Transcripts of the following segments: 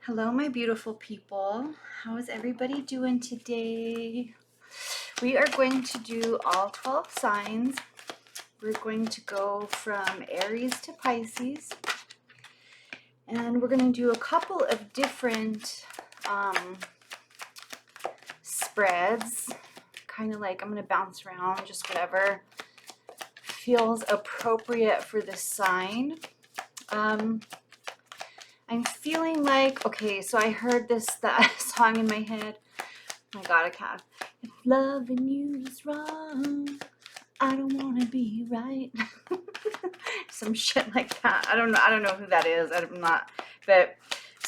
Hello, my beautiful people. How is everybody doing today? We are going to do all 12 signs. We're going to go from Aries to Pisces. And we're going to do a couple of different spreads. Kind of like I'm going to bounce around, just whatever feels appropriate for the sign. I'm feeling like, okay, so I heard that song in my head. Oh my God, I can't. If loving you is wrong, I don't want to be right. Some shit like that. I don't know who that is. I'm not, but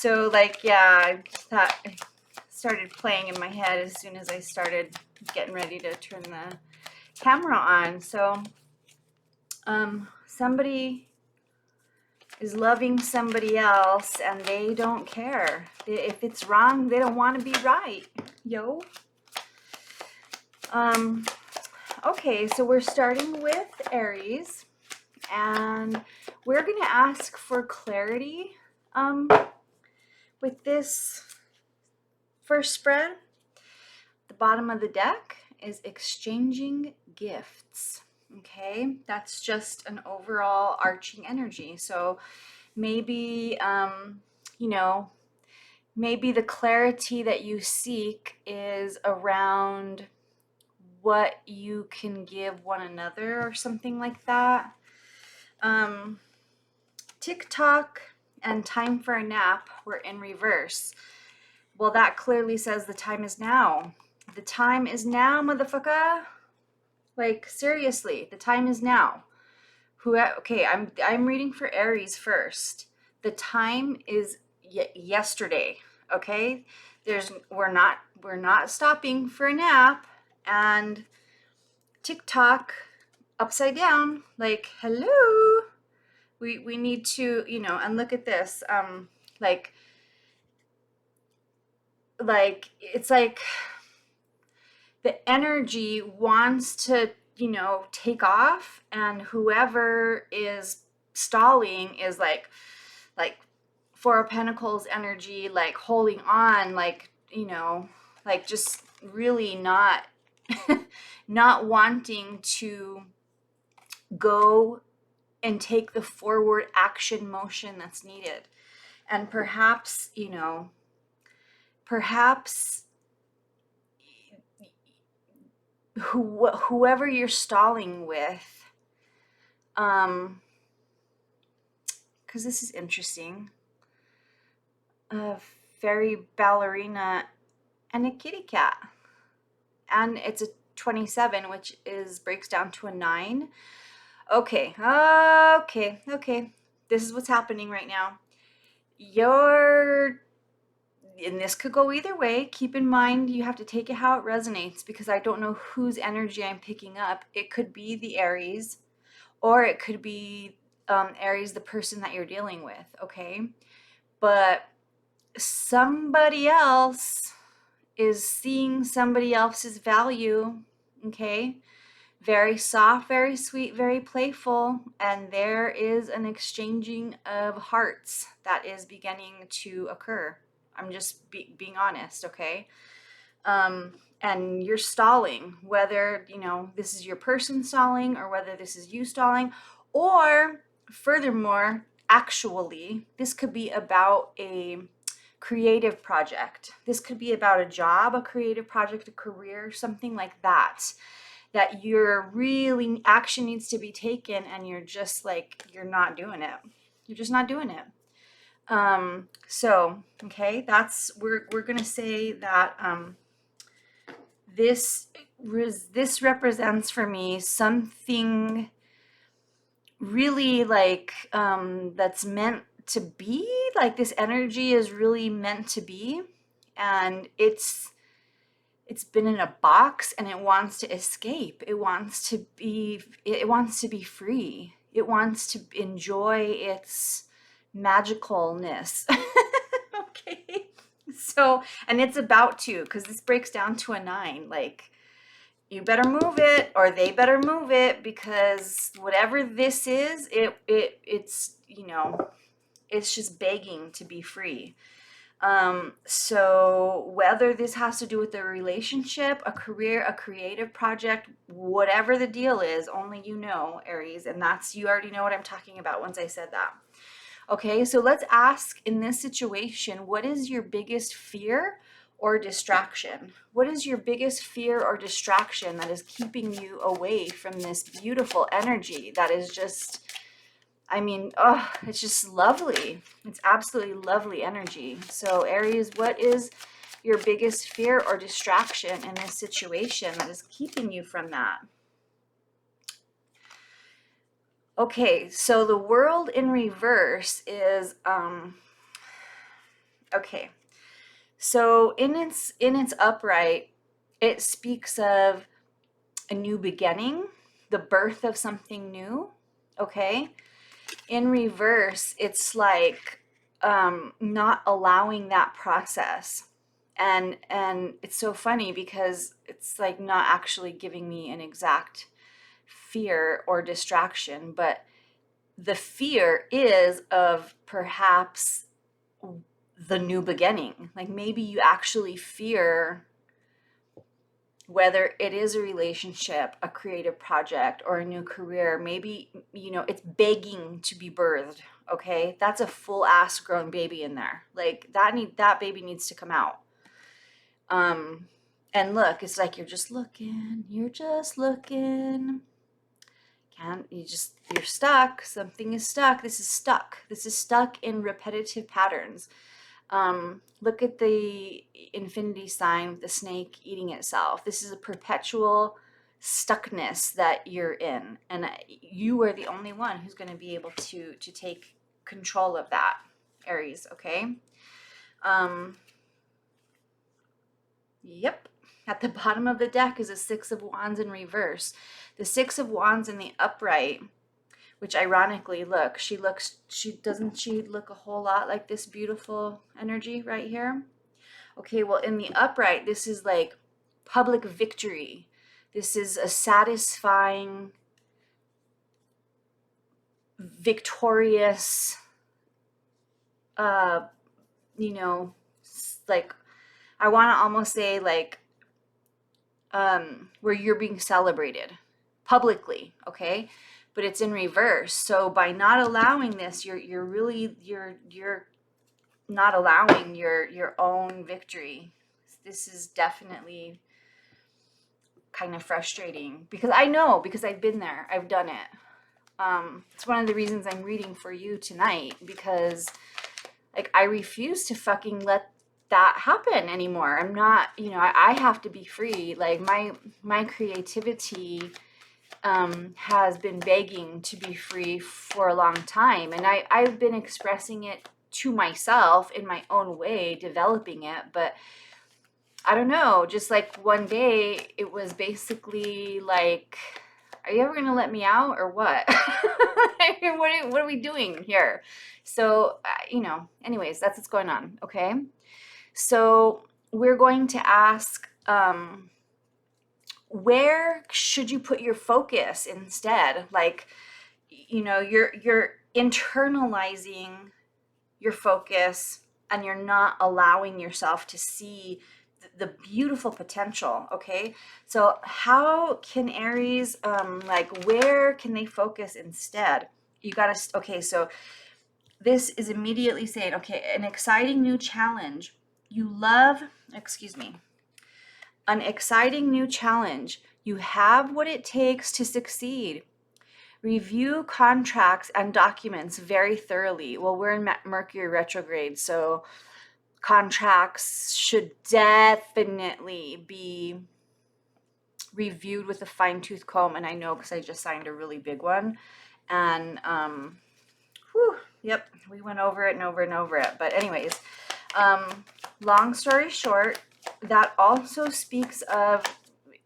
so like, yeah, that started playing in my head as soon as I started getting ready to turn the camera on. So, somebody is loving somebody else and they don't care. If it's wrong, they don't want to be right. Yo. Okay, so we're starting with Aries, and we're going to ask for clarity with this first spread. The bottom of the deck is exchanging gifts. Okay, that's just an overall arching energy. So maybe, maybe the clarity that you seek is around what you can give one another or something like that. TikTok and time for a nap were in reverse. Well, that clearly says the time is now. The time is now, motherfucker. Like, seriously, the time is now. Okay, I'm reading for Aries first. The time is yesterday. Okay, we're not stopping for a nap, and TikTok upside down. Like, hello. We need to, and look at this. Like it's like the energy wants to, take off, and whoever is stalling is like Four of Pentacles energy, like holding on, like, like just really not not wanting to go and take the forward action motion that's needed. And perhaps, perhaps whoever you're stalling with, because this is interesting, a fairy ballerina and a kitty cat, and it's a 27, which breaks down to a 9. Okay, this is what's happening right now. And this could go either way. Keep in mind, you have to take it how it resonates, because I don't know whose energy I'm picking up. It could be the Aries, or it could be Aries, the person that you're dealing with, okay? But somebody else is seeing somebody else's value, okay? Very soft, very sweet, very playful, and there is an exchanging of hearts that is beginning to occur. I'm just being honest, okay? And you're stalling, whether, this is your person stalling or whether this is you stalling, or furthermore, actually, this could be about a creative project. This could be about a job, a creative project, a career, something like that. That you're really, action needs to be taken, and you're just like, you're not doing it. You're just not doing it. So, okay, we're going to say that, this represents for me something really like, that's meant to be, like this energy is really meant to be, and it's been in a box and it wants to escape. It wants to be free. It wants to enjoy its magicalness. Okay. So, and it's about to, because this breaks down to a 9. Like, you better move it, or they better move it, because whatever this is, it's it's just begging to be free. So whether this has to do with a relationship, a career, a creative project, whatever the deal is, only you know, Aries, and that's, you already know what I'm talking about once I said that. Okay, so let's ask in this situation, what is your biggest fear or distraction? What is your biggest fear or distraction that is keeping you away from this beautiful energy that is just, I mean, oh, it's just lovely. It's absolutely lovely energy. So, Aries, what is your biggest fear or distraction in this situation that is keeping you from that? Okay, so the world in reverse is okay. So in its upright, it speaks of a new beginning, the birth of something new, okay? In reverse, it's like not allowing that process. And it's so funny because it's like not actually giving me an exact fear or distraction, but the fear is of perhaps the new beginning. Like maybe you actually fear whether it is a relationship, a creative project, or a new career. Maybe, it's begging to be birthed. Okay, that's a full ass grown baby in there. Like that baby needs to come out. And look, it's like you're just looking. Can't you just you're stuck. Something is stuck. This is stuck in repetitive patterns. Look at the infinity sign with the snake eating itself. This is a perpetual stuckness that you're in, and you are the only one who's going to be able to take control of that, Aries. Okay. Um, yep. At the bottom of the deck is a Six of Wands in reverse. The Six of Wands in the upright, which ironically, look, doesn't she look a whole lot like this beautiful energy right here? Okay, well, in the upright, this is like public victory. This is a satisfying, victorious, uh, like, I want to almost say like, where you're being celebrated publicly, okay? But it's in reverse. So by not allowing this, you're not allowing your own victory. This is definitely kind of frustrating because I know, because I've been there, I've done it. It's one of the reasons I'm reading for you tonight, because like I refuse to fucking let that happen anymore. I'm not, I have to be free. Like my creativity has been begging to be free for a long time, and I've been expressing it to myself in my own way, developing it, but I don't know, just like one day it was basically like, are you ever going to let me out or what? What are we doing here? So, anyways, that's what's going on. Okay. So we're going to ask, where should you put your focus instead? Like, you're internalizing your focus and you're not allowing yourself to see the beautiful potential. Okay, so how can Aries, like, where can they focus instead? You gotta, okay, so this is immediately saying, okay, an exciting new challenge. Excuse me, an exciting new challenge. You have what it takes to succeed. Review contracts and documents very thoroughly. Well, we're in Mercury retrograde, so contracts should definitely be reviewed with a fine-tooth comb. And I know because I just signed a really big one. And, yep, we went over it and over and over it. But anyways, long story short, that also speaks of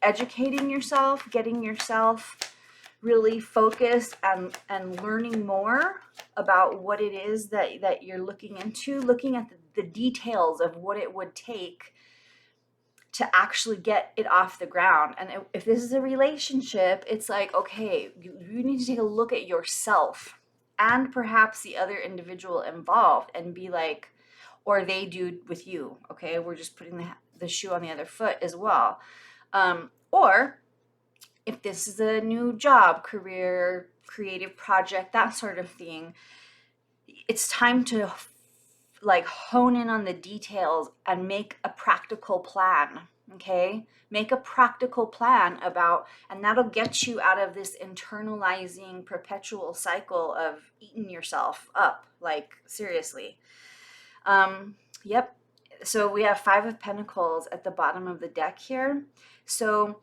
educating yourself, getting yourself really focused and learning more about what it is that you're looking into, looking at the details of what it would take to actually get it off the ground. And if this is a relationship, it's like, okay, you need to take a look at yourself and perhaps the other individual involved and be like, or they do with you. Okay, we're just putting the shoe on the other foot as well. Or if this is a new job, career, creative project, that sort of thing, it's time to like hone in on the details and make a practical plan. Okay, make a practical plan about, and that'll get you out of this internalizing perpetual cycle of eating yourself up, like seriously. Yep. So we have Five of Pentacles at the bottom of the deck here. So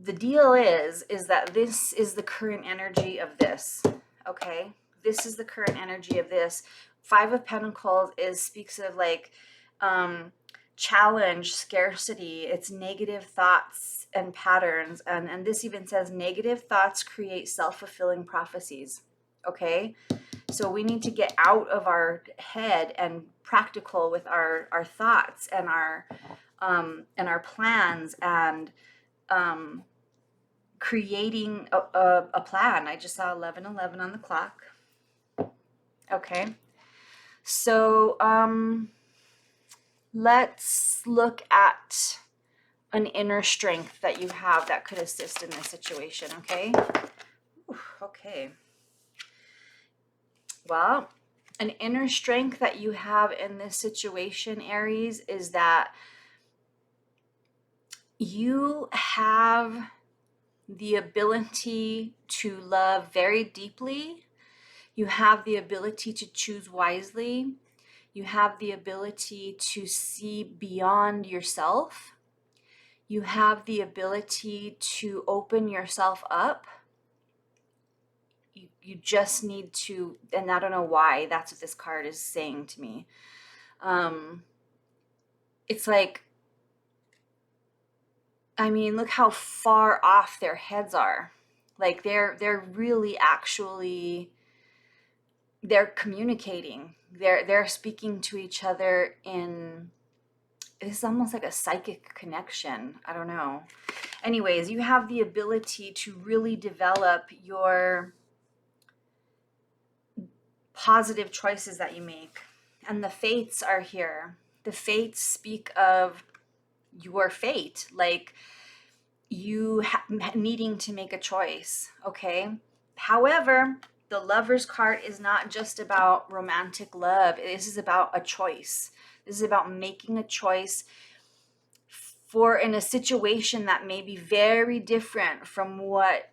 the deal is that this is the current energy of this. Okay, this is the current energy of this. Five of Pentacles speaks of like challenge, scarcity. It's negative thoughts and patterns, and this even says negative thoughts create self-fulfilling prophecies. Okay, so we need to get out of our head and practical with our thoughts and our plans, and creating a plan. I just saw 11:11 on the clock. Okay, so let's look at an inner strength that you have that could assist in this situation. Okay. Okay. Well, an inner strength that you have in this situation, Aries, is that you have the ability to love very deeply. You have the ability to choose wisely. You have the ability to see beyond yourself. You have the ability to open yourself up. You just need to, and I don't know why, that's what this card is saying to me. It's like, I mean, look how far off their heads are. Like they're really actually, they're communicating. They're speaking to each other in, it's almost like a psychic connection. I don't know. Anyways, you have the ability to really develop your positive choices that you make. And the fates are here. The fates speak of your fate, like you needing to make a choice. Okay. However, the Lover's card is not just about romantic love. This is about a choice. This is about making a choice for in a situation that may be very different from what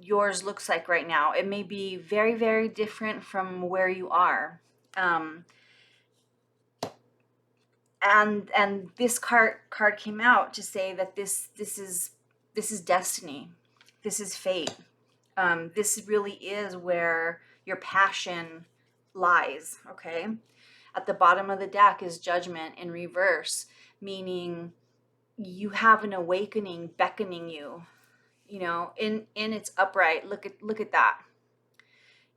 yours looks like right now. It may be very, very different from where you are. And this card came out to say that this is destiny. This is fate. This really is where your passion lies. Okay. At the bottom of the deck is Judgment in reverse, meaning you have an awakening beckoning you. You know, in its upright. Look at that.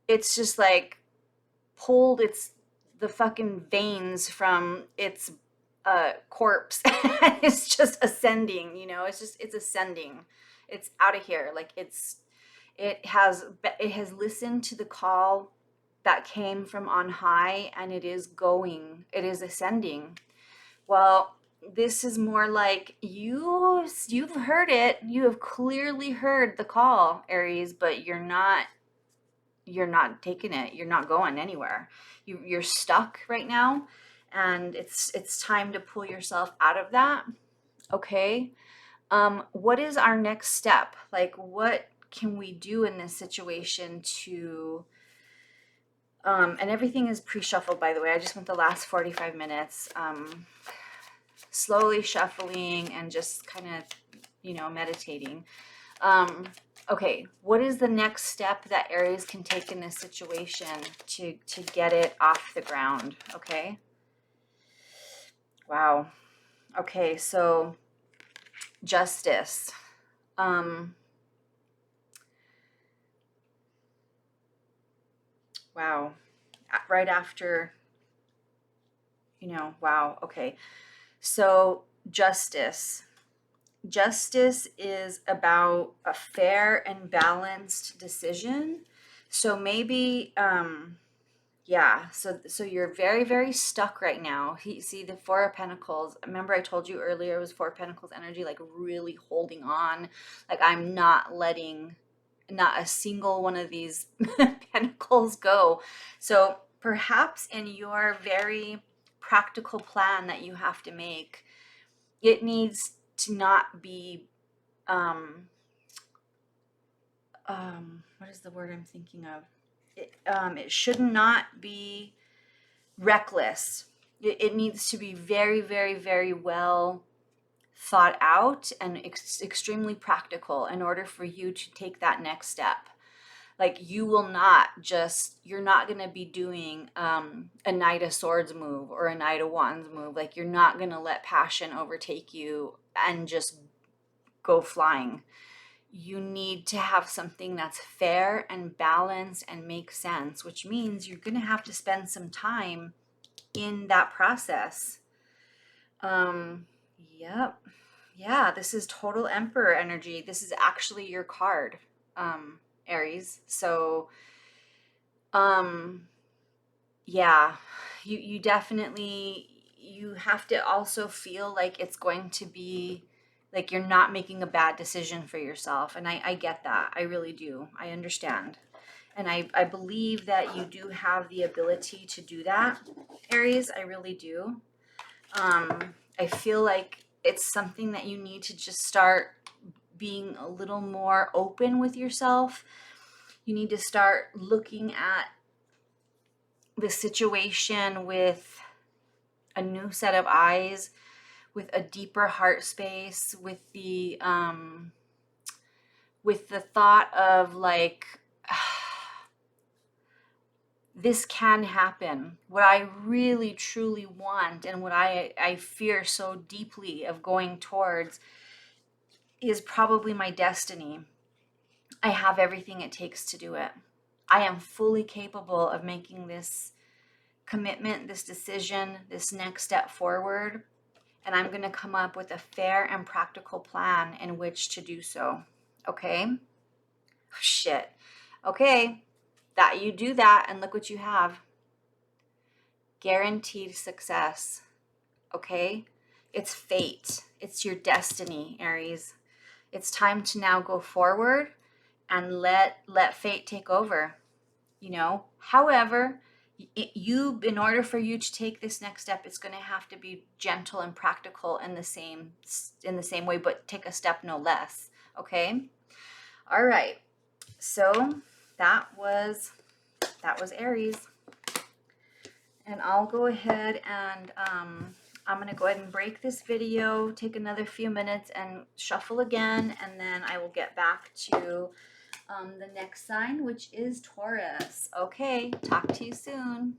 It's just like pulled its the fucking veins from its corpse. It's just ascending, you know. It's ascending. It's out of here. Like it has listened to the call that came from on high, and it is ascending. Well, this is more like you've heard it. You have clearly heard the call, Aries, but you're not taking it. You're not going anywhere. You're stuck right now, and it's time to pull yourself out of that. Okay. What is our next step? Like, what can we do in this situation to and everything is pre-shuffled, by the way. I just went the last 45 minutes slowly shuffling and just kind of, meditating. Okay, what is the next step that Aries can take in this situation to get it off the ground? Okay. Wow. Okay, so Justice. Wow. Right after, wow. Okay. So Justice. Justice is about a fair and balanced decision. So maybe Yeah, so you're very, very stuck right now. See the Four of Pentacles. Remember I told you earlier it was Four of Pentacles energy, like really holding on. Like I'm not letting not a single one of these pentacles go. So perhaps in your very practical plan that you have to make, it needs to not be what is the word I'm thinking of? It should not be reckless. It needs to be very, very, very well thought out and extremely practical in order for you to take that next step. Like you will not just, you're not going to be doing a Knight of Swords move or a Knight of Wands move. Like you're not going to let passion overtake you and just go flying. You need to have something that's fair and balanced and makes sense, which means you're going to have to spend some time in that process. Yep. Yeah, this is total Emperor energy. This is actually your card, Aries. So, um, yeah, you definitely you have to also feel like it's going to be like you're not making a bad decision for yourself. And I get that. I really do. I understand. And I believe that you do have the ability to do that, Aries. I really do. I feel like it's something that you need to just start being a little more open with yourself. You need to start looking at the situation with a new set of eyes, with a deeper heart space, with the thought of like this can happen. What I really truly want and what I fear so deeply of going towards is probably my destiny. I have everything it takes to do it. I am fully capable of making this commitment, this decision, this next step forward, and I'm going to come up with a fair and practical plan in which to do so. Okay? Shit. Okay. That you do that, and look what you have. Guaranteed success. Okay? It's fate. It's your destiny, Aries. It's time to now go forward and let fate take over. However, you in order for you to take this next step, it's going to have to be gentle and practical in the same way, but take a step no less. Okay. All right. So that was Aries, and I'll go ahead and I'm going to go ahead and break this video, take another few minutes and shuffle again, and then I will get back to the next sign, which is Taurus. Okay, talk to you soon.